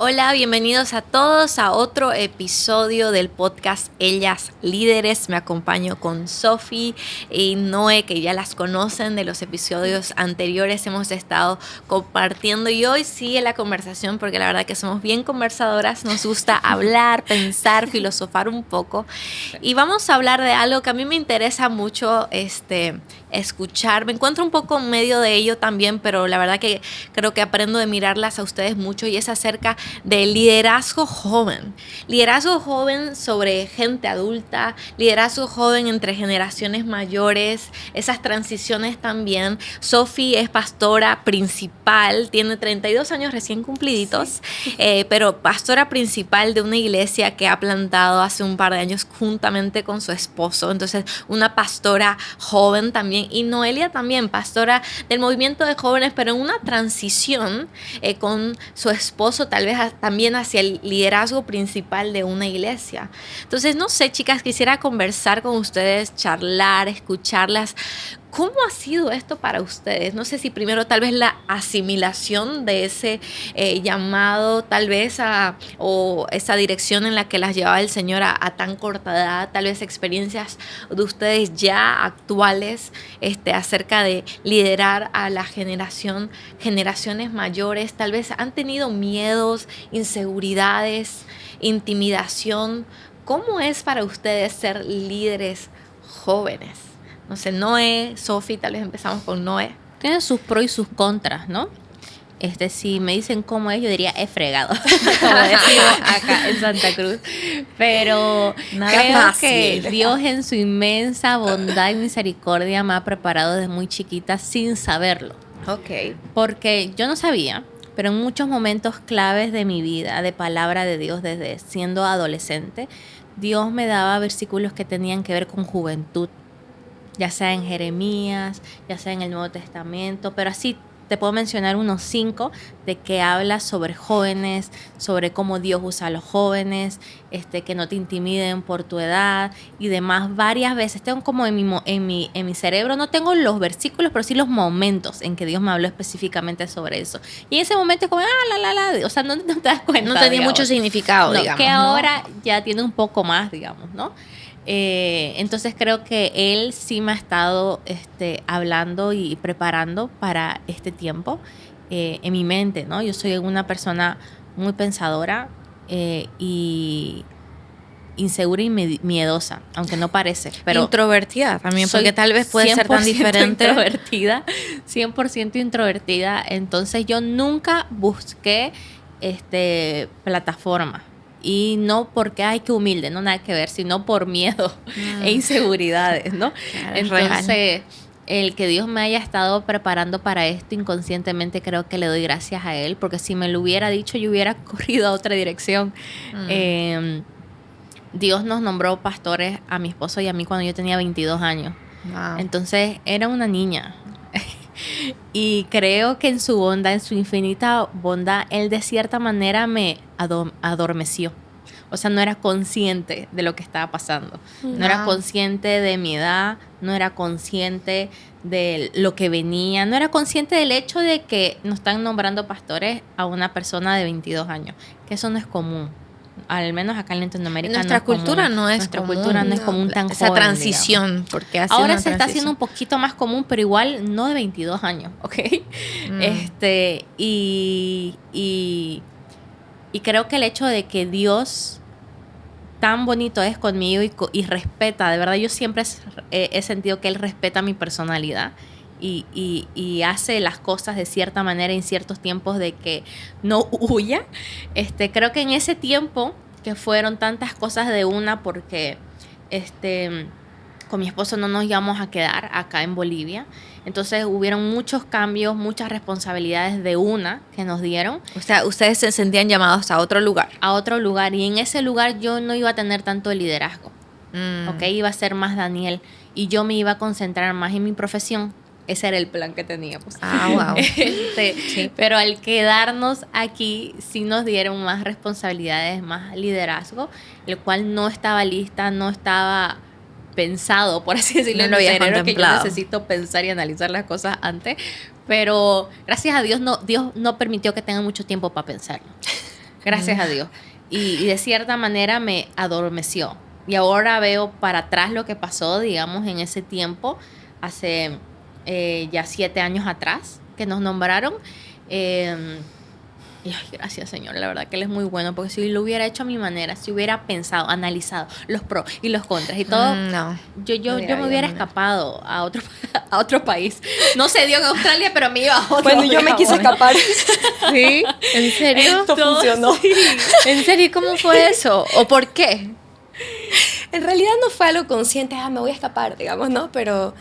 Hola, bienvenidos a todos a otro episodio del podcast Ellas Líderes. Me acompaño con Sofi y Noé, que ya las conocen de los episodios anteriores. Hemos estado compartiendo y hoy sigue la conversación porque la verdad que somos bien conversadoras. Nos gusta hablar, pensar, filosofar un poco. Y vamos a hablar de algo que a mí me interesa mucho escuchar. Me encuentro un poco en medio de ello también, pero la verdad que creo que aprendo de mirarlas a ustedes mucho y es acerca de liderazgo joven. Liderazgo joven sobre gente adulta, liderazgo joven entre generaciones mayores, esas transiciones también. Sofi es pastora principal, tiene 32 años recién cumpliditos, sí. Pero pastora principal de una iglesia que ha plantado hace un par de años juntamente con su esposo. Entonces, una pastora joven también. Y Noelia también, pastora del movimiento de jóvenes, pero en una transición con su esposo, tal vez también hacia el liderazgo principal de una iglesia. Entonces, no sé, chicas, quisiera conversar con ustedes, charlar, escucharlas. ¿Cómo ha sido esto para ustedes? No sé si primero tal vez la asimilación de ese llamado, tal vez o esa dirección en la que las llevaba el Señor a tan corta edad, tal vez experiencias de ustedes ya actuales acerca de liderar a la generaciones mayores, tal vez han tenido miedos, inseguridades, intimidación. ¿Cómo es para ustedes ser líderes jóvenes? No sé, Noé, Sofi, tal vez empezamos con Noé. Tiene sus pros y sus contras, ¿no? Si me dicen cómo es, yo diría he fregado, como decimos acá en Santa Cruz. Pero creo que Dios en su inmensa bondad y misericordia me ha preparado desde muy chiquita sin saberlo. Ok. Porque yo no sabía, pero en muchos momentos claves de mi vida, de palabra de Dios desde siendo adolescente, Dios me daba versículos que tenían que ver con juventud. Ya sea en Jeremías, ya sea en el Nuevo Testamento, pero así te puedo mencionar unos 5 de que habla sobre jóvenes, sobre cómo Dios usa a los jóvenes, que no te intimiden por tu edad y demás. Varias veces tengo como en mi cerebro, no tengo los versículos, pero sí los momentos en que Dios me habló específicamente sobre eso. Y en ese momento es como, o sea, no te das cuenta. No tenía mucho significado, no, digamos, que ¿no? ahora ya tiene un poco más, digamos, ¿no? Entonces creo que él sí me ha estado hablando y preparando para este tiempo en mi mente, ¿no? Yo soy una persona muy pensadora y insegura y miedosa, aunque no parece, pero introvertida también, porque tal vez puede ser tan diferente. 100% introvertida, entonces yo nunca busqué plataforma. Y no porque, ay, qué humilde, no nada que ver, sino por miedo e inseguridades, ¿no? Claro, entonces, el que Dios me haya estado preparando para esto inconscientemente, creo que le doy gracias a Él, porque si me lo hubiera dicho, yo hubiera corrido a otra dirección. Dios nos nombró pastores a mi esposo y a mí cuando yo tenía 22 años. Wow. Entonces, era una niña. Y creo que en su bondad, en su infinita bondad, Él de cierta manera me adormeció. O sea, no era consciente de lo que estaba pasando. No era consciente de mi edad, no era consciente de lo que venía, no era consciente del hecho de que nos están nombrando pastores a una persona de 22 años, que eso no es común. Al menos acá en Latinoamérica nuestra cultura no es nuestra común. cultura no es común tan esa joven, transición, digamos. porque ahora se está haciendo un poquito más común, pero igual no de 22 años, ¿ok? Y creo que el hecho de que Dios tan bonito es conmigo y respeta, de verdad yo siempre he sentido que Él respeta mi personalidad y hace las cosas de cierta manera en ciertos tiempos de que no huya. Creo que en ese tiempo que fueron tantas cosas de una porque con mi esposo no nos íbamos a quedar acá en Bolivia. Entonces hubieron muchos cambios, muchas responsabilidades de una que nos dieron. O sea, ustedes se sentían llamados a otro lugar. A otro lugar. Y en ese lugar yo no iba a tener tanto liderazgo. ¿Ok? Iba a ser más Daniel. Y yo me iba a concentrar más en mi profesión. Ese era el plan que teníamos. Wow. Sí. Pero al quedarnos aquí, sí nos dieron más responsabilidades, más liderazgo, el cual no estaba lista, no estaba pensado, por así decirlo, no lo había cerebro, contemplado. que yo necesito pensar y analizar las cosas antes. Pero gracias a Dios Dios no permitió que tenga mucho tiempo para pensarlo. gracias a Dios. Y de cierta manera me adormeció. Y ahora veo para atrás lo que pasó, digamos, en ese tiempo, hace ya 7 años atrás, que nos nombraron. Y ay, gracias, Señor, la verdad que Él es muy bueno, porque si lo hubiera hecho a mi manera, si hubiera pensado, analizado los pros y los contras y todo, No. yo me hubiera escapado a otro país. No se dio en Australia, pero me iba a otro. Bueno, yo me quise escapar. ¿Sí? ¿En serio? Esto funcionó. Sí. ¿En serio? ¿Cómo fue eso? ¿O por qué? En realidad no fue algo consciente, me voy a escapar, digamos, ¿no? Pero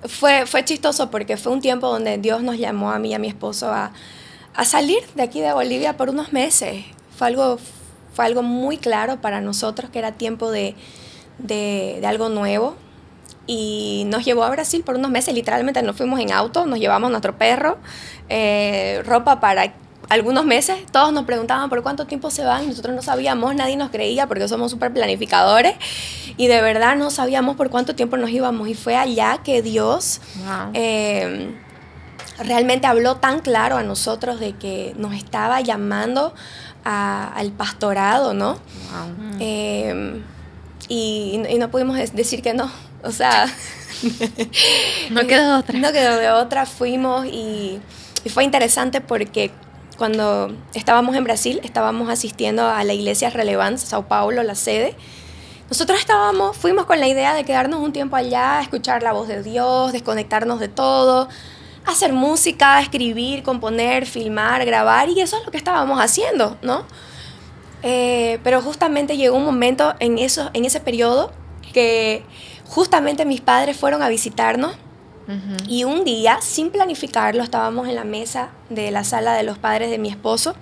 fue chistoso porque fue un tiempo donde Dios nos llamó a mí y a mi esposo a salir de aquí de Bolivia por unos meses. Fue algo muy claro para nosotros que era tiempo de algo nuevo. Y nos llevó a Brasil por unos meses, literalmente nos fuimos en auto, nos llevamos nuestro perro, ropa para algunos meses. Todos nos preguntaban por cuánto tiempo se van, nosotros no sabíamos, nadie nos creía porque somos súper planificadores y de verdad no sabíamos por cuánto tiempo nos íbamos, y fue allá que Dios realmente habló tan claro a nosotros de que nos estaba llamando al pastorado, ¿no? Y no pudimos decir que no. O sea, no quedó otra. No quedó de otra. Fuimos y fue interesante porque cuando estábamos en Brasil, estábamos asistiendo a la iglesia Relevance, Sao Paulo, la sede. Nosotros fuimos con la idea de quedarnos un tiempo allá, escuchar la voz de Dios, desconectarnos de todo, hacer música, escribir, componer, filmar, grabar, y eso es lo que estábamos haciendo, ¿no? Pero justamente llegó un momento en ese periodo que justamente mis padres fueron a visitarnos. Y un día, sin planificarlo, estábamos en la mesa de la sala de los padres de mi esposo,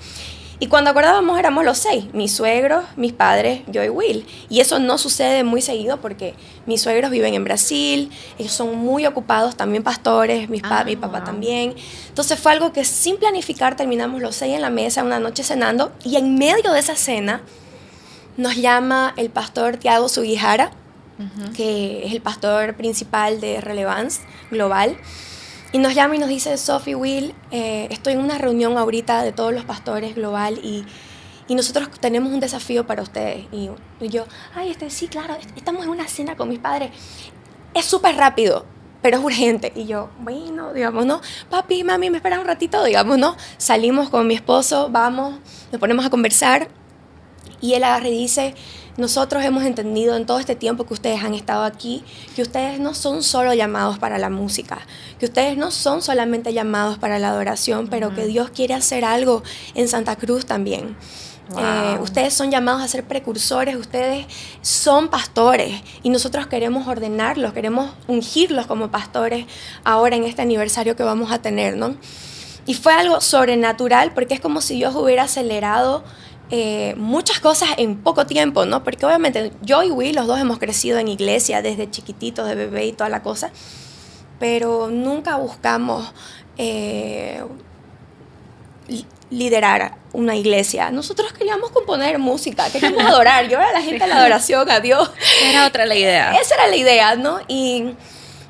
y cuando acordábamos éramos los 6, mis suegros, mis padres, yo y Will. Y eso no sucede muy seguido porque mis suegros viven en Brasil, ellos son muy ocupados, también pastores, mi papá también. Entonces fue algo que sin planificar terminamos los 6 en la mesa una noche cenando, y en medio de esa cena nos llama el pastor Tiago Sugihara, que es el pastor principal de Relevance Global, y nos llama y nos dice: Sophie, Will, estoy en una reunión ahorita de todos los pastores global y nosotros tenemos un desafío para ustedes. Y yo, sí, claro, estamos en una cena con mis padres, es súper rápido, pero es urgente. Y yo, bueno, digamos, ¿no? Papi, mami, me esperan un ratito, digamos, ¿no? Salimos con mi esposo, vamos, nos ponemos a conversar, y él agarra y dice: nosotros hemos entendido en todo este tiempo que ustedes han estado aquí, que ustedes no son solo llamados para la música, que ustedes no son solamente llamados para la adoración, pero que Dios quiere hacer algo en Santa Cruz también. Wow. Ustedes son llamados a ser precursores, ustedes son pastores, y nosotros queremos ordenarlos, queremos ungirlos como pastores ahora en este aniversario que vamos a tener, ¿no? Y fue algo sobrenatural porque es como si Dios hubiera acelerado muchas cosas en poco tiempo, ¿no? Porque obviamente yo y Will, los dos hemos crecido en iglesia desde chiquititos, de bebé y toda la cosa, pero nunca buscamos liderar una iglesia. Nosotros queríamos componer música, queríamos adorar, llevar a la gente a la adoración, a Dios. Era otra la idea. Esa era la idea, ¿no? Y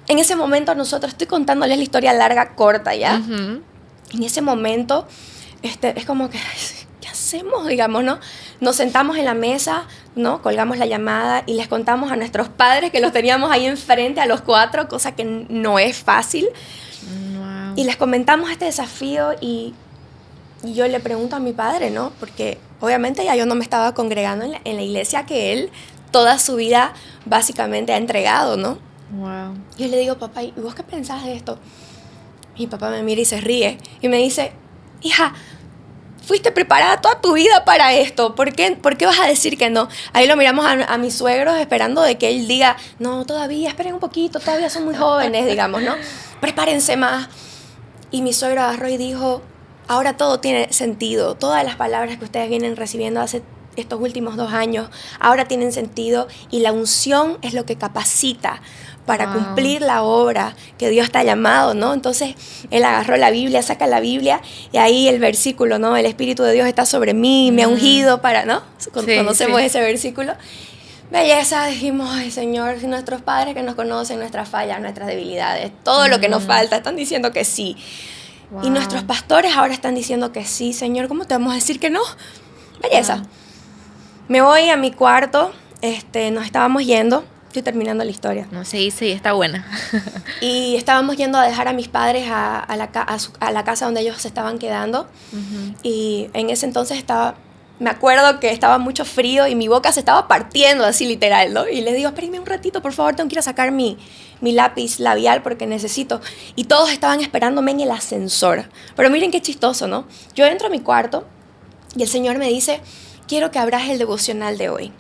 en ese momento nosotros, estoy contándoles la historia larga, corta, ¿ya? En ese momento, es como que... ¿qué hacemos? Digamos, ¿no? Nos sentamos en la mesa, ¿no? Colgamos la llamada y les contamos a nuestros padres, que los teníamos ahí enfrente a los 4, cosa que no es fácil. Wow. Y les comentamos este desafío y yo le pregunto a mi padre, ¿no? Porque obviamente ya yo no me estaba congregando en la iglesia que él toda su vida básicamente ha entregado, ¿no? Wow. Yo le digo: papá, ¿y vos qué pensás de esto? Y papá me mira y se ríe y me dice: hija, fuiste preparada toda tu vida para esto, ¿por qué vas a decir que no? Ahí lo miramos a mis suegros esperando de que él diga: no, todavía, esperen un poquito, todavía son muy jóvenes, digamos, ¿no? Prepárense más. Y mi suegro agarró y dijo: ahora todo tiene sentido, todas las palabras que ustedes vienen recibiendo hace estos últimos 2 años, ahora tienen sentido, y la unción es lo que capacita para cumplir la obra que Dios te ha llamado, ¿no? Entonces, él agarró la Biblia, saca la Biblia, y ahí el versículo, ¿no? El Espíritu de Dios está sobre mí, me ha ungido para, ¿no? Conocemos ese versículo. Belleza, dijimos: ay, Señor, si nuestros padres que nos conocen, nuestras fallas, nuestras debilidades, todo lo que nos falta, están diciendo que sí. Wow. Y nuestros pastores ahora están diciendo que sí, Señor, ¿cómo te vamos a decir que no? Belleza. Wow. Me voy a mi cuarto, nos estábamos yendo, estoy terminando la historia. No se dice y está buena. Y estábamos yendo a dejar a mis padres a la casa donde ellos se estaban quedando. Y en ese entonces me acuerdo que estaba mucho frío y mi boca se estaba partiendo así literal, ¿no? Y les digo, espérenme un ratito, por favor, tengo que ir a sacar mi lápiz labial porque necesito. Y todos estaban esperándome en el ascensor. Pero miren qué chistoso, ¿no? Yo entro a mi cuarto y el Señor me dice, quiero que abras el devocional de hoy.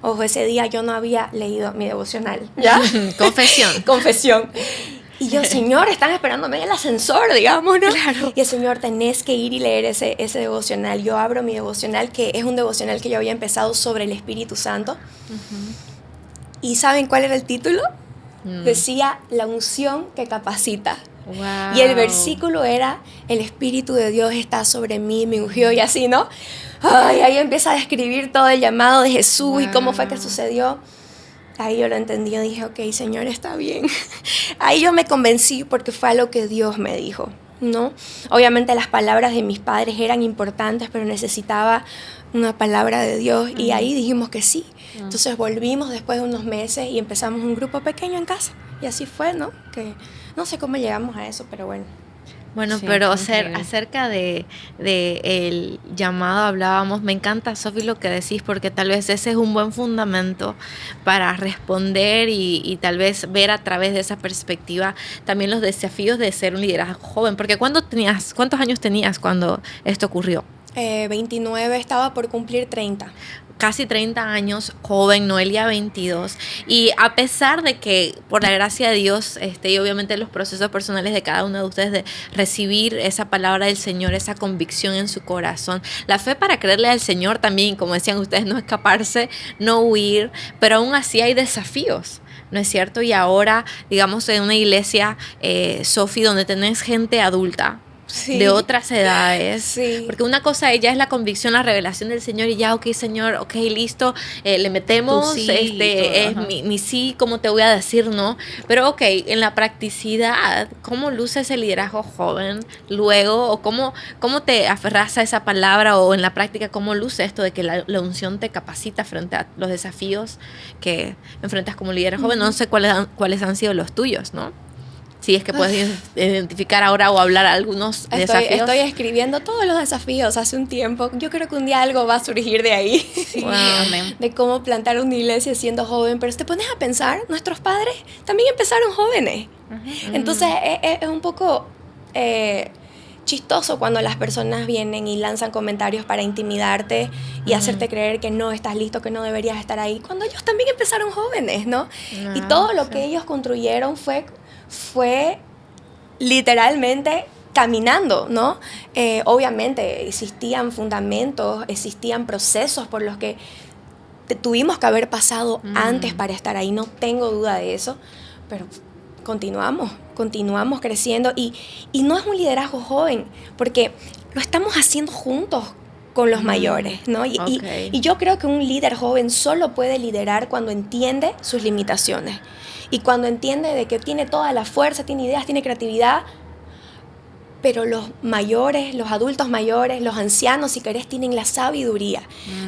Ojo, ese día yo no había leído mi devocional, ¿ya? Confesión. Confesión. Y yo, Señor, están esperándome en el ascensor, digamos, ¿no? Claro. Y el Señor, tenés que ir y leer ese devocional. Yo abro mi devocional, que es un devocional que yo había empezado sobre el Espíritu Santo. ¿Y saben cuál era el título? Decía, la unción que capacita. Wow. Y el versículo era, el Espíritu de Dios está sobre mí, me ungió y así, ¿no? Ay, ahí empieza a describir todo el llamado de Jesús y cómo fue que sucedió. Ahí yo lo entendí y dije, ok, Señor, está bien. Ahí yo me convencí porque fue a lo que Dios me dijo, ¿no? Obviamente las palabras de mis padres eran importantes, pero necesitaba una palabra de Dios y ahí dijimos que sí. Entonces volvimos después de unos meses y empezamos un grupo pequeño en casa. Y así fue, ¿no? Que no sé cómo llegamos a eso, pero bueno. Bueno, Sí, pero increíble. acerca de el llamado hablábamos, me encanta, Sofi, lo que decís, porque tal vez ese es un buen fundamento para responder y tal vez ver a través de esa perspectiva también los desafíos de ser un liderazgo joven, porque ¿cuántos años tenías cuando esto ocurrió? 29, estaba por cumplir 30. Casi 30 años, joven, Noelia 22, y a pesar de que por la gracia de Dios y obviamente los procesos personales de cada uno de ustedes de recibir esa palabra del Señor, esa convicción en su corazón, la fe para creerle al Señor también, como decían ustedes, no escaparse, no huir, pero aún así hay desafíos, ¿no es cierto? Y ahora, digamos, en una iglesia, Sofi, donde tenés gente adulta, Sí. de otras edades, Sí. porque una cosa ya es la convicción, la revelación del Señor y ya, ok, Señor, ok, listo, le metemos, Tu sí, todo, es ajá. mi sí, ¿cómo te voy a decir no? Pero ok, en la practicidad, ¿cómo luce ese liderazgo joven luego? ¿O cómo te aferras a esa palabra? O en la práctica, ¿cómo luce esto de que la unción te capacita frente a los desafíos que enfrentas como líder joven? No sé cuáles han sido los tuyos, ¿no? Si es que puedes identificar ahora o hablar algunos desafíos. Estoy escribiendo todos los desafíos hace un tiempo. Yo creo que un día algo va a surgir de ahí. Sí, Wow. amén. De cómo plantar una iglesia siendo joven. Pero si te pones a pensar, nuestros padres también empezaron jóvenes. Entonces es un poco chistoso cuando las personas vienen y lanzan comentarios para intimidarte y hacerte creer que no estás listo, que no deberías estar ahí, cuando ellos también empezaron jóvenes, ¿no? Y todo lo que ellos construyeron fue literalmente caminando, ¿no? Obviamente existían fundamentos, existían procesos por los que tuvimos que haber pasado antes para estar ahí, no tengo duda de eso, pero continuamos creciendo y no es un liderazgo joven, porque lo estamos haciendo juntos con los mayores, ¿no? Okay. Y yo creo que un líder joven solo puede liderar cuando entiende sus limitaciones y cuando entiende de que tiene toda la fuerza, tiene ideas, tiene creatividad, pero los mayores, los adultos mayores, los ancianos, si querés, tienen la sabiduría,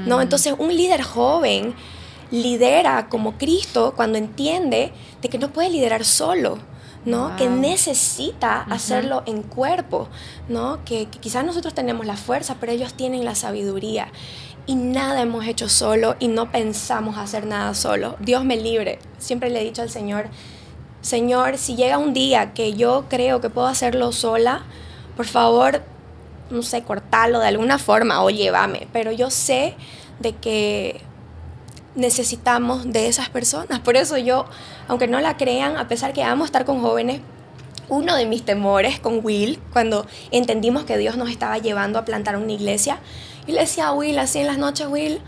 ¿no? Entonces, un líder joven lidera como Cristo cuando entiende de que no puede liderar solo, ¿no? Wow. Que necesita hacerlo en cuerpo, ¿no? Que quizás nosotros tenemos la fuerza, pero ellos tienen la sabiduría. Y nada hemos hecho solo y no pensamos hacer nada solo. Dios me libre. Siempre le he dicho al Señor, Señor, si llega un día que yo creo que puedo hacerlo sola, por favor, no sé, cortalo de alguna forma o llévame. Pero yo sé de que necesitamos de esas personas. Por eso yo, aunque no la crean, a pesar que amo estar con jóvenes, uno de mis temores con Will, cuando entendimos que Dios nos estaba llevando a plantar una iglesia, y le decía a Will así en las noches, Will,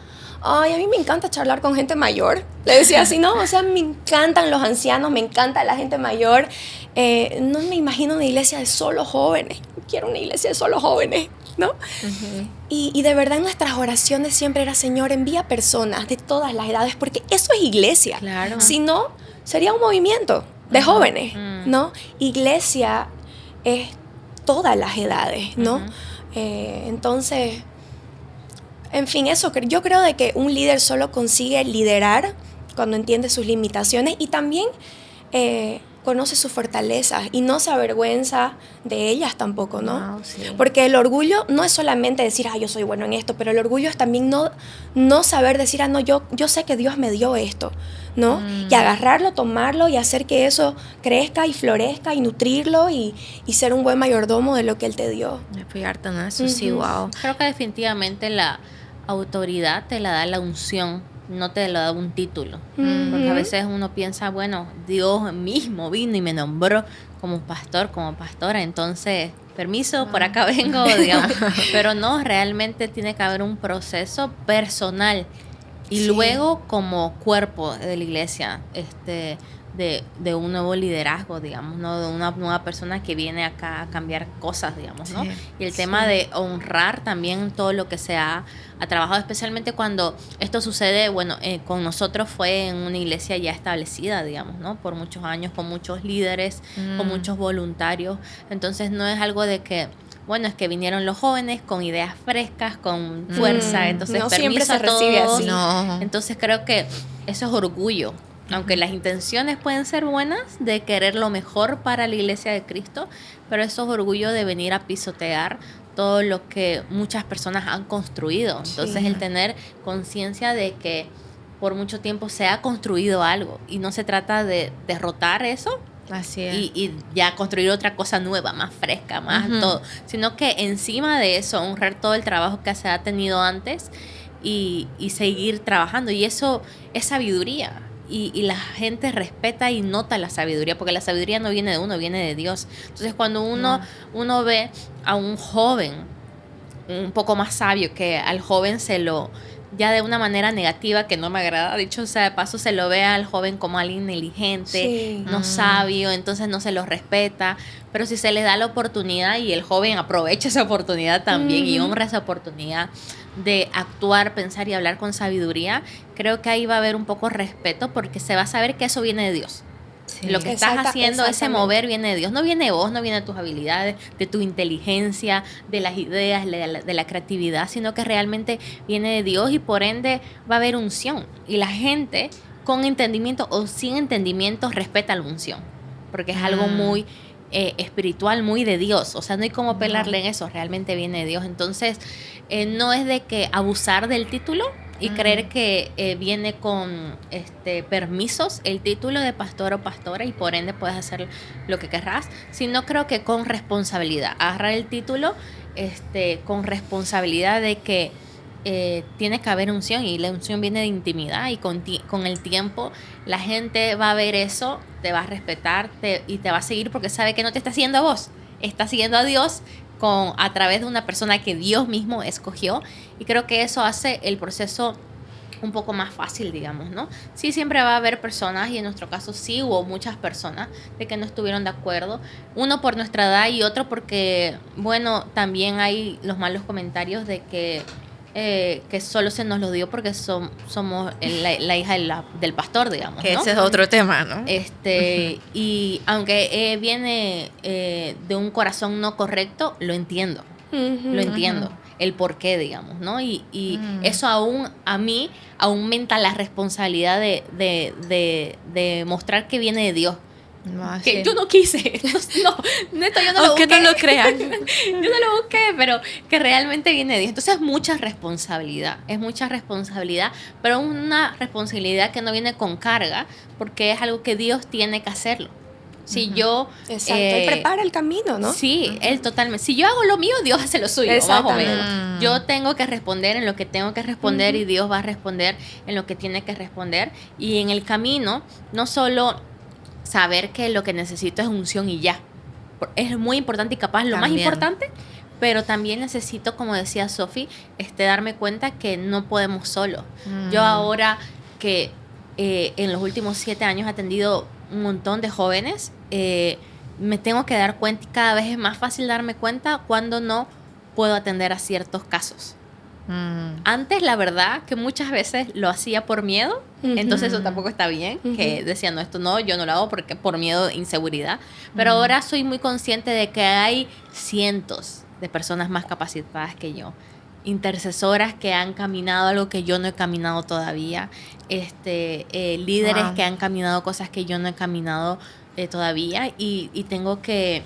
ay, a mí me encanta charlar con gente mayor. Le decía así, no, o sea, me encantan los ancianos, me encanta la gente mayor. No me imagino una iglesia de solo jóvenes. Quiero una iglesia de solo jóvenes, ¿no? Y de verdad nuestras oraciones siempre era, Señor, envía personas de todas las edades, porque eso es iglesia. Claro. Si no, sería un movimiento de jóvenes, ¿no? Iglesia es todas las edades, ¿no? Ujú. Entonces, en fin, eso yo creo de que un líder solo consigue liderar cuando entiende sus limitaciones y también conoce sus fortalezas y no se avergüenza de ellas tampoco, ¿no? Wow, sí. Porque el orgullo no es solamente decir, yo soy bueno en esto, pero el orgullo es también no saber decir, no, yo sé que Dios me dio esto, ¿no? Y agarrarlo, tomarlo y hacer que eso crezca y florezca y nutrirlo y ser un buen mayordomo de lo que Él te dio. Apoyarte en eso, sí, Ujú. wow. Creo que definitivamente la autoridad te la da la unción, no te la da un título. Porque a veces uno piensa, bueno, Dios mismo vino y me nombró como pastor, como pastora, entonces, permiso, por acá vengo, digamos. Pero no, realmente tiene que haber un proceso personal y Sí. luego como cuerpo de la iglesia, de un nuevo liderazgo, digamos, ¿no? De una nueva persona que viene acá a cambiar cosas, digamos, ¿no? Sí. Y el tema de honrar también todo lo que se ha trabajado, especialmente cuando esto sucede, bueno, con nosotros fue en una iglesia ya establecida, digamos, ¿no? Por muchos años, con muchos líderes, con muchos voluntarios. Entonces no es algo de que, bueno, es que vinieron los jóvenes con ideas frescas, con fuerza, entonces No siempre permiso se a recibe todos. así. No. Entonces creo que eso es orgullo. Aunque las intenciones pueden ser buenas de querer lo mejor para la iglesia de Cristo, pero eso es orgullo de venir a pisotear todo lo que muchas personas han construido. Entonces Sí. el tener conciencia de que por mucho tiempo se ha construido algo y no se trata de derrotar eso Así es. y ya construir otra cosa nueva, más fresca, más todo, sino que encima de eso honrar todo el trabajo que se ha tenido antes y seguir trabajando. Y eso es sabiduría. Y la gente respeta y nota la sabiduría, porque la sabiduría no viene de uno, viene de Dios. Entonces cuando uno ve a un joven un poco más sabio, que al joven se lo, ya de una manera negativa que no me agrada, dicho sea de paso, se lo ve al joven como alguien negligente, Sí. no sabio, entonces no se lo respeta, pero si se le da la oportunidad y el joven aprovecha esa oportunidad también y honra esa oportunidad de actuar, pensar y hablar con sabiduría, creo que ahí va a haber un poco respeto porque se va a saber que eso viene de Dios. Sí. Lo que estás haciendo, ese Exactamente. mover viene de Dios, no viene de vos, no viene de tus habilidades, de tu inteligencia, de las ideas, de la creatividad, sino que realmente viene de Dios y por ende va a haber unción. Y la gente con entendimiento o sin entendimiento respeta la unción, porque es algo muy espiritual, muy de Dios. O sea, no hay cómo pelarle en eso, realmente viene de Dios. Entonces, no es de que abusar del título y creer que viene con permisos el título de pastor o pastora y por ende puedes hacer lo que querrás, sino creo que con responsabilidad, agarrar el título con responsabilidad de que tiene que haber unción y la unción viene de intimidad y con el tiempo la gente va a ver eso, te va a respetar y te va a seguir porque sabe que no te está siguiendo a vos, está siguiendo a Dios a través de una persona que Dios mismo escogió y creo que eso hace el proceso un poco más fácil, digamos, ¿no? Sí, siempre va a haber personas y en nuestro caso sí hubo muchas personas de que no estuvieron de acuerdo, uno por nuestra edad y otro porque, bueno, también hay los malos comentarios de que solo se nos lo dio porque somos la hija del pastor, digamos, Que ¿no? ese es otro tema, ¿no? Y aunque viene de un corazón no correcto, lo entiendo. Lo entiendo, el por qué, digamos, ¿no? Y eso a mí aumenta la responsabilidad de mostrar que viene de Dios. No, Que sí. yo no quise, no, neto, yo no lo Aunque busqué. no lo crean. Yo no lo busqué, pero que realmente viene de Dios. Entonces es mucha responsabilidad, pero una responsabilidad que no viene con carga, porque es algo que Dios tiene que hacerlo. Si yo... Exacto, Él prepara el camino, ¿no? Sí, Él totalmente. Si yo hago lo mío, Dios hace lo suyo, más o Exactamente. menos. Yo tengo que responder en lo que tengo que responder y Dios va a responder en lo que tiene que responder. Y en el camino, no solo saber que lo que necesito es unción y ya. Es muy importante y capaz lo más También. importante, pero también necesito, como decía Sofi, darme cuenta que no podemos solo. Yo ahora que en los últimos 7 años he atendido un montón de jóvenes, me tengo que dar cuenta y cada vez es más fácil darme cuenta cuando no puedo atender a ciertos casos. Antes, la verdad, que muchas veces lo hacía por miedo, entonces eso tampoco está bien, que decía, no, esto no, yo no lo hago porque por miedo, inseguridad. Pero ahora soy muy consciente de que hay cientos de personas más capacitadas que yo, intercesoras que han caminado algo que yo no he caminado todavía, líderes que han caminado cosas que yo no he caminado todavía, y tengo que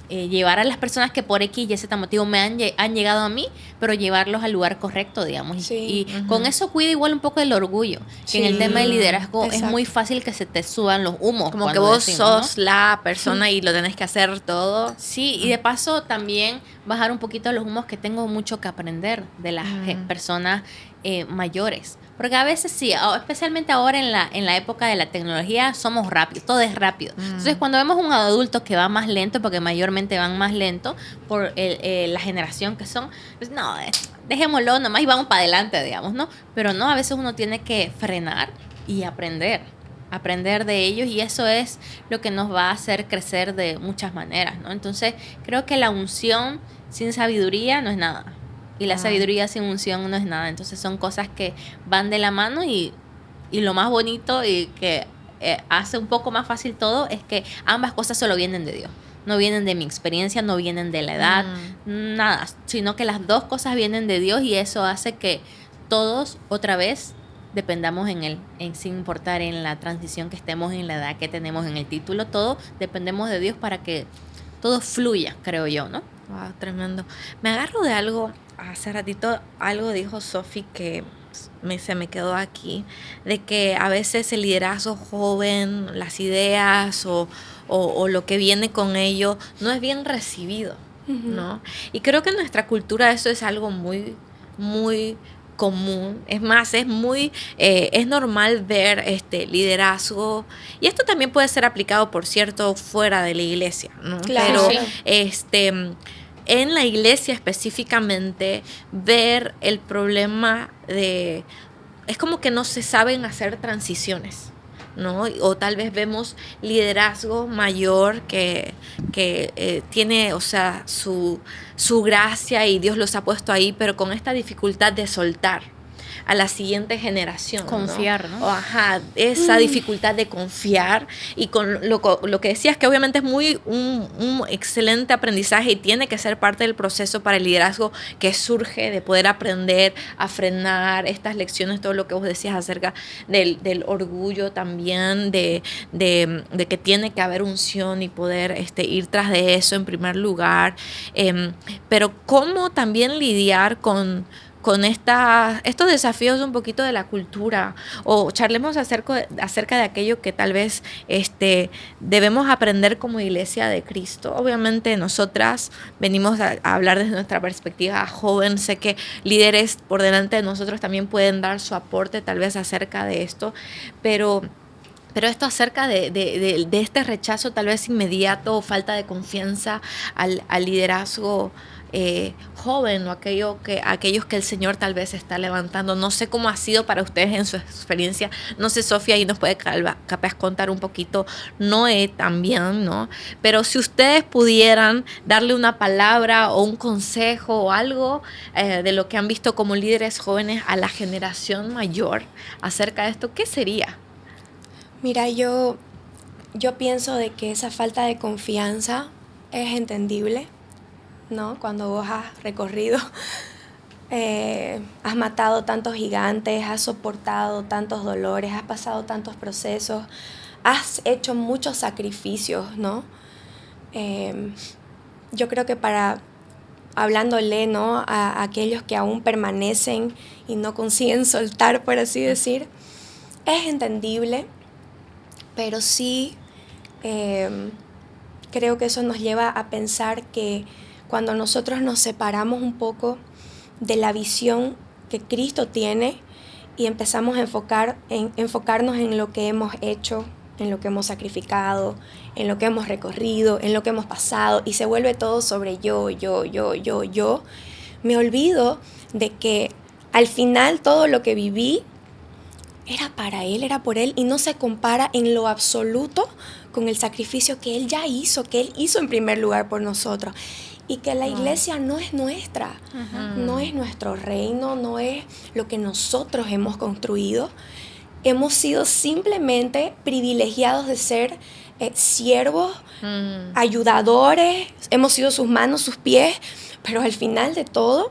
llevar a las personas que por X y Z motivo me han llegado a mí, pero llevarlos al lugar correcto, digamos. Sí. Y con eso cuida igual un poco el orgullo, que en el tema del liderazgo es muy fácil que se te suban los humos. Como que vos sos, ¿no?, la persona y lo tenés que hacer todo. Sí, y de paso también bajar un poquito los humos, que tengo mucho que aprender de las personas mayores. Porque a veces sí, especialmente ahora en la época de la tecnología, somos rápidos, todo es rápido. Entonces, cuando vemos un adulto que va más lento, porque mayormente van más lento por la generación que son, pues no, dejémoslo nomás y vamos para adelante, digamos, ¿no? Pero no, a veces uno tiene que frenar y aprender de ellos, y eso es lo que nos va a hacer crecer de muchas maneras, ¿no? Entonces, creo que la unción sin sabiduría no es nada. Y la sabiduría sin unción no es nada. Entonces son cosas que van de la mano, y lo más bonito y que hace un poco más fácil todo es que ambas cosas solo vienen de Dios. No vienen de mi experiencia, no vienen de la edad, nada. Sino que las dos cosas vienen de Dios, y eso hace que todos otra vez dependamos en Él, sin importar en la transición que estemos, en la edad que tenemos, en el título, todo dependemos de Dios para que todo fluya, creo yo, ¿no? Wow, tremendo. Me agarro de algo. Hace ratito algo dijo Sofi que se me quedó aquí, de que a veces el liderazgo joven, las ideas o lo que viene con ello no es bien recibido, ¿no? Y creo que en nuestra cultura eso es algo muy, muy común. Es más, es normal ver liderazgo, y esto también puede ser aplicado, por cierto, fuera de la iglesia, ¿no? Claro. Pero en la iglesia específicamente, ver el problema es como que no se saben hacer transiciones, ¿no? O tal vez vemos liderazgo mayor que tiene, o sea, su gracia, y Dios los ha puesto ahí, pero con esta dificultad de soltar a la siguiente generación. Confiar, ¿no? Esa dificultad de confiar, y con lo que decías, que obviamente es un excelente aprendizaje y tiene que ser parte del proceso para el liderazgo, que surge de poder aprender a frenar estas lecciones, todo lo que vos decías acerca del orgullo también, de que tiene que haber unción y poder ir tras de eso en primer lugar, pero cómo también lidiar con estos desafíos un poquito de la cultura, o charlemos acerca de aquello que tal vez debemos aprender como iglesia de Cristo. Obviamente nosotras venimos a hablar desde nuestra perspectiva joven. Sé que líderes por delante de nosotros también pueden dar su aporte tal vez acerca de esto, pero esto acerca de este rechazo tal vez inmediato o falta de confianza al liderazgo joven, o aquellos que el Señor tal vez está levantando. No sé cómo ha sido para ustedes en su experiencia. No sé, Sofía, ahí nos puede capaz contar un poquito. Noé también, ¿no? Pero si ustedes pudieran darle una palabra o un consejo o algo de lo que han visto como líderes jóvenes a la generación mayor acerca de esto, ¿qué sería? Mira, yo pienso de que esa falta de confianza es entendible, ¿no? Cuando vos has recorrido, has matado tantos gigantes, has soportado tantos dolores, has pasado tantos procesos, has hecho muchos sacrificios, ¿no? Yo creo que hablándole, ¿no?, a aquellos que aún permanecen y no consiguen soltar, por así decir, es entendible, pero sí creo que eso nos lleva a pensar que cuando nosotros nos separamos un poco de la visión que Cristo tiene y empezamos a enfocarnos en lo que hemos hecho, en lo que hemos sacrificado, en lo que hemos recorrido, en lo que hemos pasado, y se vuelve todo sobre yo, me olvido de que al final todo lo que viví era para Él, era por Él, y no se compara en lo absoluto con el sacrificio que Él ya hizo, que Él hizo en primer lugar por nosotros. y que la iglesia no es nuestra, no es nuestro reino, no es lo que nosotros hemos construido. Hemos sido simplemente privilegiados de ser siervos, ayudadores, hemos sido sus manos, sus pies, pero al final de todo,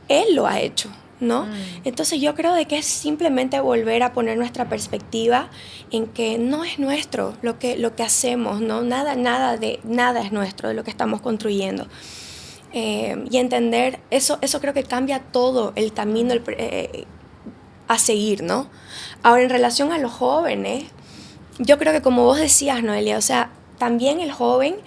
Él lo ha hecho, ¿no? Entonces yo creo de que es simplemente volver a poner nuestra perspectiva en que no es nuestro lo que hacemos, ¿no? Nada es nuestro de lo que estamos construyendo. Y entender, eso creo que cambia todo el camino a seguir, ¿no? Ahora, en relación a los jóvenes, yo creo que como vos decías, Noelia, o sea, también el joven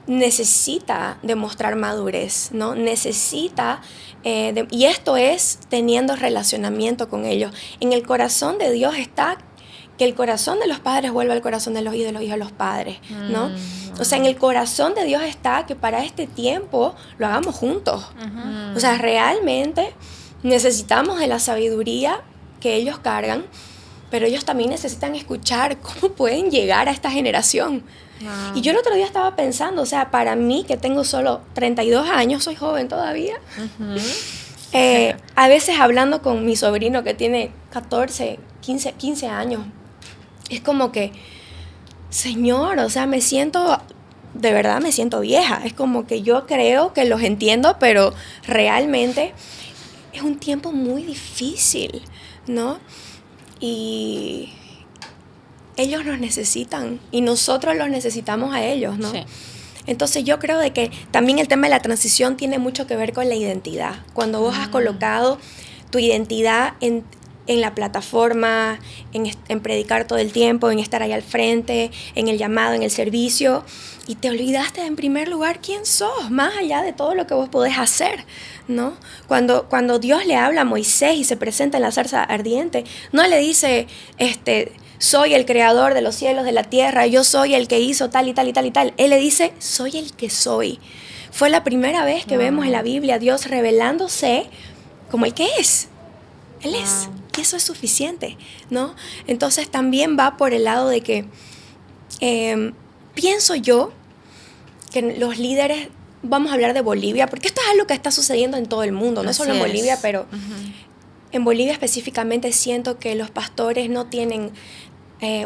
necesita demostrar madurez, ¿no? Necesita, y esto es teniendo relacionamiento con ellos. En el corazón de Dios está que el corazón de los padres vuelva al corazón de los hijos a los padres, ¿no? O sea, en el corazón de Dios está que para este tiempo lo hagamos juntos. O sea, realmente necesitamos de la sabiduría que ellos cargan, pero ellos también necesitan escuchar cómo pueden llegar a esta generación. Y yo el otro día estaba pensando, o sea, para mí que tengo solo 32 años, soy joven todavía, a veces hablando con mi sobrino que tiene 14, 15 años, es como que, Señor, o sea, de verdad me siento vieja. Es como que yo creo que los entiendo, pero realmente es un tiempo muy difícil, ¿no? Y ellos nos necesitan y nosotros los necesitamos a ellos, ¿no? Sí. Entonces yo creo de que también el tema de la transición tiene mucho que ver con la identidad. Cuando vos has colocado tu identidad en la plataforma, en predicar todo el tiempo, en estar ahí al frente, en el llamado, en el servicio, y te olvidaste de, en primer lugar, quién sos, más allá de todo lo que vos podés hacer, ¿no? Cuando Dios le habla a Moisés y se presenta en la zarza ardiente, no le dice, soy el creador de los cielos, de la tierra, yo soy el que hizo tal y tal y tal y tal. Él le dice, soy el que soy. Fue la primera vez que vemos en la Biblia a Dios revelándose como el que es. Él es. Y eso es suficiente, ¿no? Entonces también va por el lado de que pienso yo que los líderes, vamos a hablar de Bolivia, porque esto es algo que está sucediendo en todo el mundo, no solo en Bolivia, pero en Bolivia específicamente siento que los pastores no tienen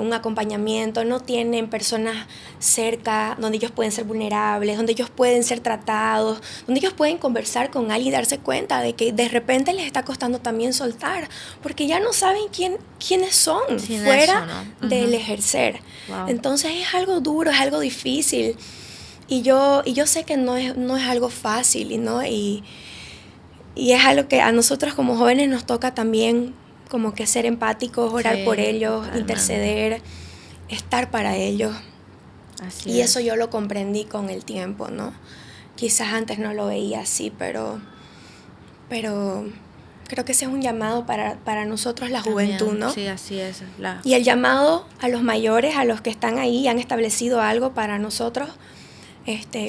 un acompañamiento, no tienen personas cerca donde ellos pueden ser vulnerables, donde ellos pueden ser tratados, donde ellos pueden conversar con alguien y darse cuenta de que de repente les está costando también soltar, porque ya no saben quiénes son fuera del ejercer. Entonces es algo duro, es algo difícil, y yo sé que no es algo fácil, ¿no? Y es algo que a nosotros como jóvenes nos toca también como que ser empáticos, orar por ellos, interceder, estar para ellos. Y eso yo lo comprendí con el tiempo, ¿no? Quizás antes no lo veía así, pero creo que ese es un llamado para nosotros, la juventud, ¿no? Sí, así es. Y el llamado a los mayores, a los que están ahí y han establecido algo para nosotros,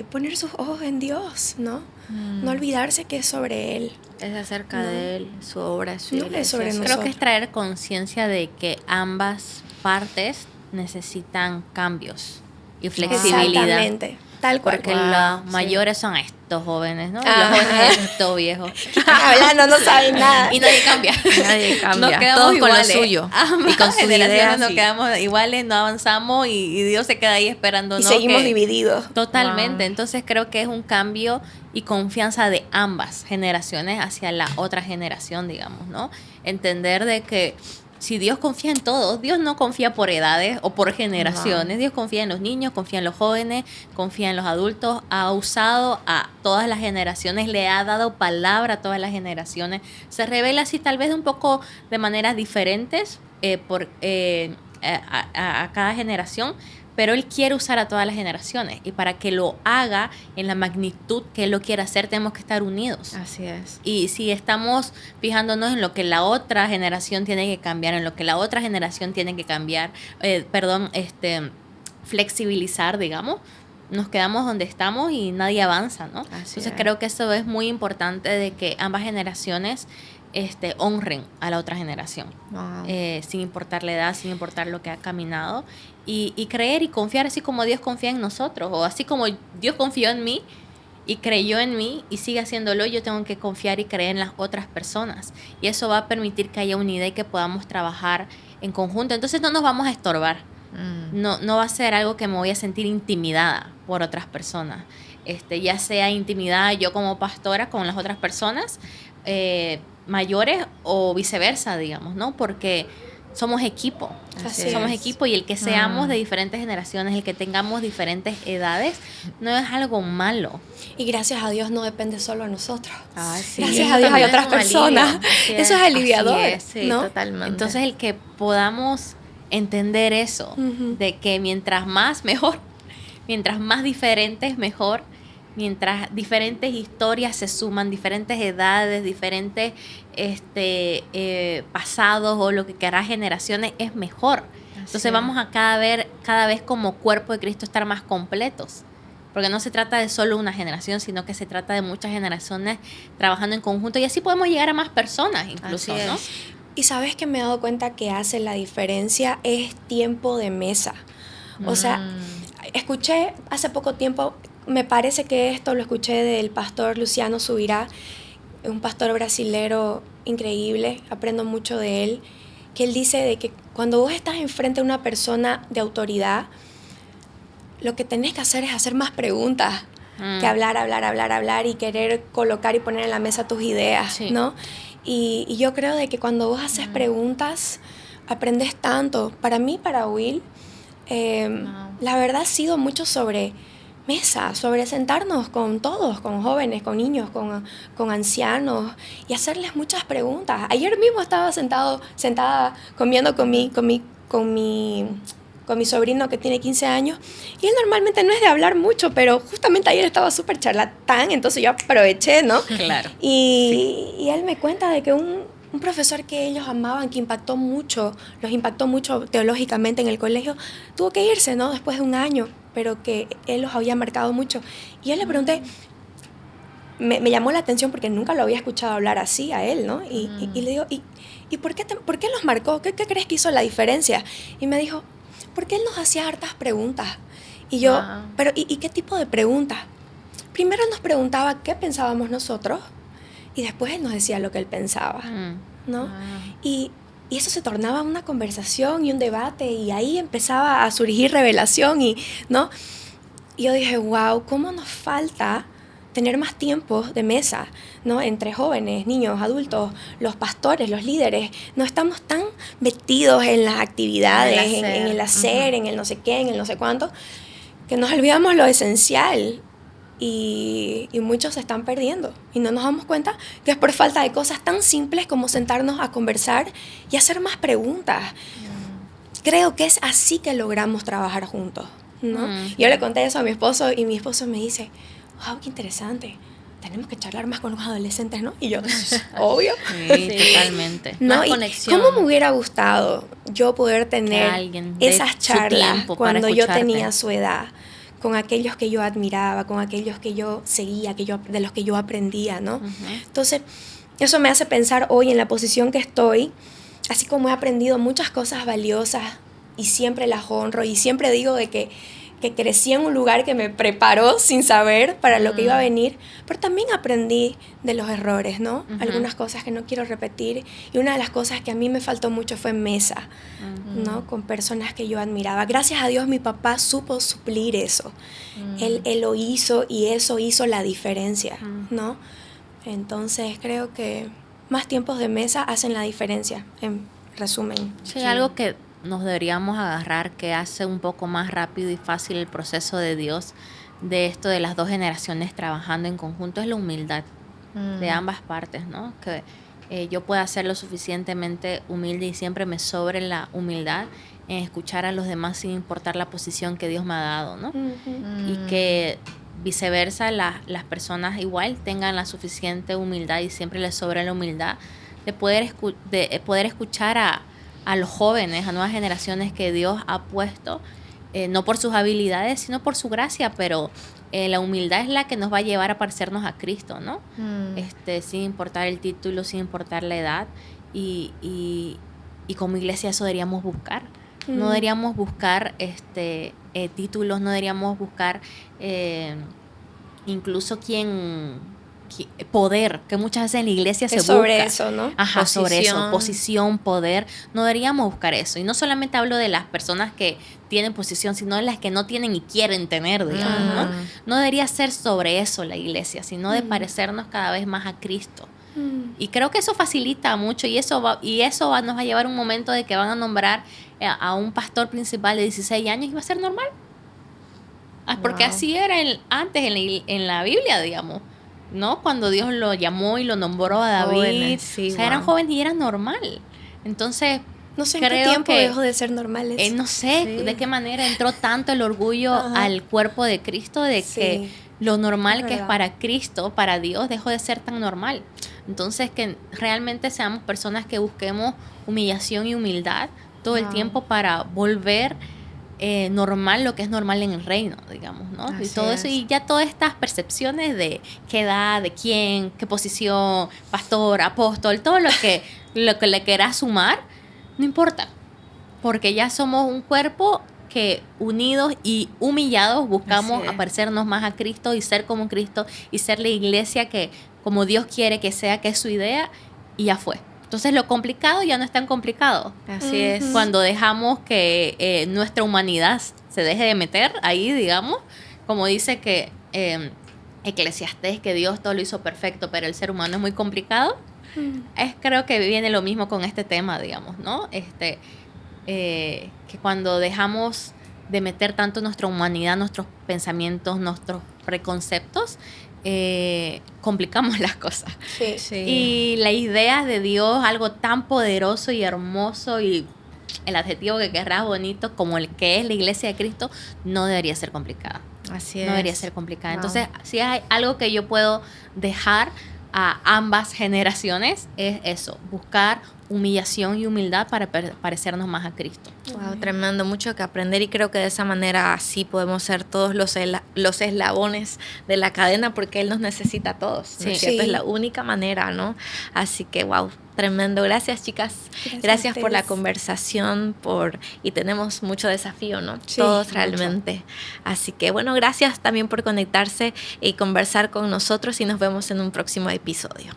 poner sus ojos en Dios, ¿no? No olvidarse que es sobre Él. Es acerca de Él, su obra, su iglesia. Es sobre nosotros. Creo que es traer conciencia de que ambas partes necesitan cambios y flexibilidad. Exactamente, tal cual. Porque los mayores son estos jóvenes, ¿no? Y los jóvenes son estos viejos. Hablando, no saben nada. Y nadie cambia. Nadie cambia. Nos quedamos todos iguales. Con lo suyo. Ambas y con sus generaciones ideas. Nos quedamos iguales, no avanzamos y Dios se queda ahí esperando. Y seguimos divididos. Totalmente. Entonces creo que es un cambio y confianza de ambas generaciones hacia la otra generación, digamos, ¿no? Entender de que si Dios confía en todos, Dios no confía por edades o por generaciones. Dios confía en los niños, confía en los jóvenes, confía en los adultos. Ha usado a todas las generaciones, le ha dado palabra a todas las generaciones. Se revela así tal vez un poco de maneras diferentes a cada generación, pero Él quiere usar a todas las generaciones, y para que lo haga en la magnitud que Él lo quiere hacer, tenemos que estar unidos. Así es. Y si estamos fijándonos en lo que la otra generación tiene que cambiar, en lo que la otra generación tiene que cambiar, flexibilizar, digamos, nos quedamos donde estamos y nadie avanza, ¿no? Entonces creo que eso es muy importante, de que ambas generaciones honren a la otra generación, sin importar la edad, sin importar lo que ha caminado, y creer y confiar así como Dios confía en nosotros, o así como Dios confió en mí y creyó en mí y sigue haciéndolo, yo tengo que confiar y creer en las otras personas. Y eso va a permitir que haya unidad y que podamos trabajar en conjunto. Entonces no nos vamos a estorbar. No va a ser algo que me voy a sentir intimidada por otras personas. Ya sea intimidada yo como pastora con las otras personas mayores o viceversa, digamos, ¿no? Porque somos equipo. Somos equipo y el que seamos de diferentes generaciones, el que tengamos diferentes edades, no es algo malo. Y gracias a Dios no depende solo de nosotros. Sí. Gracias a Dios hay otras personas. Eso es aliviador. Sí, ¿no? totalmente. Entonces el que podamos entender eso, de que mientras más mejor, mientras más diferentes mejor, mientras diferentes historias se suman, diferentes edades, diferentes pasados o lo que querrá generaciones, es mejor. Entonces vamos a cada vez como cuerpo de Cristo estar más completos. Porque no se trata de solo una generación, sino que se trata de muchas generaciones trabajando en conjunto. Y así podemos llegar a más personas incluso, ¿no? Y sabes que me he dado cuenta que hace la diferencia es tiempo de mesa. O sea, escuché hace poco tiempo, me parece que esto lo escuché del pastor Luciano Subirá, un pastor brasilero increíble, aprendo mucho de él, que él dice de que cuando vos estás enfrente de una persona de autoridad, lo que tenés que hacer es hacer más preguntas que hablar y querer colocar y poner en la mesa tus ideas, ¿no? Y yo creo de que cuando vos haces preguntas, aprendes tanto. Para mí, para Will, la verdad ha sido mucho sobre mesa, sobre sentarnos con todos, con jóvenes, con niños, con ancianos y hacerles muchas preguntas. Ayer mismo estaba sentada comiendo con mi sobrino que tiene 15 años y él normalmente no es de hablar mucho, pero justamente ayer estaba súper charlatán, entonces yo aproveché, ¿no? Claro. Y él me cuenta de que un profesor que ellos amaban, que los impactó mucho teológicamente en el colegio, tuvo que irse, ¿no? Después de un año, pero que él los había marcado mucho. Y yo le pregunté, me llamó la atención porque nunca lo había escuchado hablar así a él, ¿no? Y le digo, ¿y por qué los marcó? ¿Qué crees que hizo la diferencia? Y me dijo, porque él nos hacía hartas preguntas. Y yo, pero ¿y qué tipo de preguntas? Primero nos preguntaba qué pensábamos nosotros y después él nos decía lo que él pensaba, ¿no? Y eso se tornaba una conversación y un debate y ahí empezaba a surgir revelación, ¿no? Y yo dije, wow, ¿cómo nos falta tener más tiempos de mesa, ¿no? Entre jóvenes, niños, adultos, los pastores, los líderes? No estamos tan metidos en las actividades, en el hacer, en el no sé qué, en el no sé cuánto, que nos olvidamos lo esencial y muchos se están perdiendo y no nos damos cuenta que es por falta de cosas tan simples como sentarnos a conversar y hacer más preguntas. Creo que es así que logramos trabajar juntos, ¿no? Yo le conté eso a mi esposo y mi esposo me dice, wow, qué interesante, tenemos que charlar más con los adolescentes, ¿no? Y yo, obvio. Sí, totalmente. ¿No? Más Y conexión. ¿cómo me hubiera gustado yo poder tener esas charlas cuando yo tenía su edad? Con aquellos que yo admiraba, con aquellos que yo seguía, de los que yo aprendía, ¿no? Entonces, eso me hace pensar hoy en la posición que estoy, así como he aprendido muchas cosas valiosas y siempre las honro y siempre digo de que crecí en un lugar que me preparó sin saber para lo que iba a venir, pero también aprendí de los errores, ¿no? Algunas cosas que no quiero repetir y una de las cosas que a mí me faltó mucho fue mesa, ¿no? Con personas que yo admiraba. Gracias a Dios mi papá supo suplir eso. Él lo hizo y eso hizo la diferencia, ¿no? Entonces creo que más tiempos de mesa hacen la diferencia, en resumen. Sí, algo que nos deberíamos agarrar que hace un poco más rápido y fácil el proceso de Dios de esto de las dos generaciones trabajando en conjunto es la humildad de ambas partes, ¿no? Que yo pueda ser lo suficientemente humilde y siempre me sobre la humildad en escuchar a los demás sin importar la posición que Dios me ha dado, ¿no? Y que viceversa las personas igual tengan la suficiente humildad y siempre les sobre la humildad de poder escuchar a los jóvenes, a nuevas generaciones que Dios ha puesto, no por sus habilidades, sino por su gracia, pero la humildad es la que nos va a llevar a parecernos a Cristo, ¿no? Sin importar el título, sin importar la edad, y como iglesia eso deberíamos buscar. No deberíamos buscar títulos, no deberíamos buscar incluso poder, que muchas veces en la iglesia se busca. Sobre eso, ¿no? Ajá, Posición. sobre eso, posición, poder. No deberíamos buscar eso. Y no solamente hablo de las personas que tienen posición, sino de las que no tienen y quieren tener, digamos, ¿no? No debería ser sobre eso la iglesia, sino de parecernos cada vez más a Cristo. Y creo que eso facilita mucho y nos va a llevar un momento de que van a nombrar a un pastor principal de 16 años y va a ser normal. Porque así era antes en la Biblia, digamos, ¿no? Cuando Dios lo llamó y lo nombró a David. Jóvenes, sí, eran jóvenes y era normal. Entonces, no sé en qué tiempo dejó de ser normal eso. No sé de qué manera entró tanto el orgullo al cuerpo de Cristo de que lo normal que es para Cristo, para Dios, dejó de ser tan normal. Entonces, que realmente seamos personas que busquemos humillación y humildad todo el tiempo para volver normal lo que es normal en el reino, digamos, ¿no? Así y todo eso, y ya todas estas percepciones de qué edad, de quién, qué posición, pastor, apóstol, todo lo que le quieras sumar, no importa, porque ya somos un cuerpo que unidos y humillados buscamos parecernos más a Cristo y ser como Cristo y ser la iglesia que como Dios quiere que sea, que es su idea, y ya fue. Entonces lo complicado ya no es tan complicado. Así es. Cuando dejamos que nuestra humanidad se deje de meter ahí, digamos, como dice que Eclesiastés, que Dios todo lo hizo perfecto, pero el ser humano es muy complicado. Creo que viene lo mismo con este tema, digamos, ¿no? Que cuando dejamos de meter tanto nuestra humanidad, nuestros pensamientos, nuestros preconceptos, complicamos las cosas. Sí. Y la idea de Dios, algo tan poderoso y hermoso y el adjetivo que querrás bonito como el que es la iglesia de Cristo, no debería ser complicada. Así es. No debería ser complicada. Wow. Entonces, si hay algo que yo puedo dejar a ambas generaciones, es eso, buscar humillación y humildad para parecernos más a Cristo. Wow, tremendo, mucho que aprender, y creo que de esa manera así podemos ser todos los eslabones de la cadena, porque Él nos necesita a todos, ¿no es cierto? Es la única manera, ¿no? Así que wow, tremendo. Gracias, chicas. Gracias por la conversación, y tenemos mucho desafío, ¿no? Sí, todos realmente. Así que bueno, gracias también por conectarse y conversar con nosotros, y nos vemos en un próximo episodio.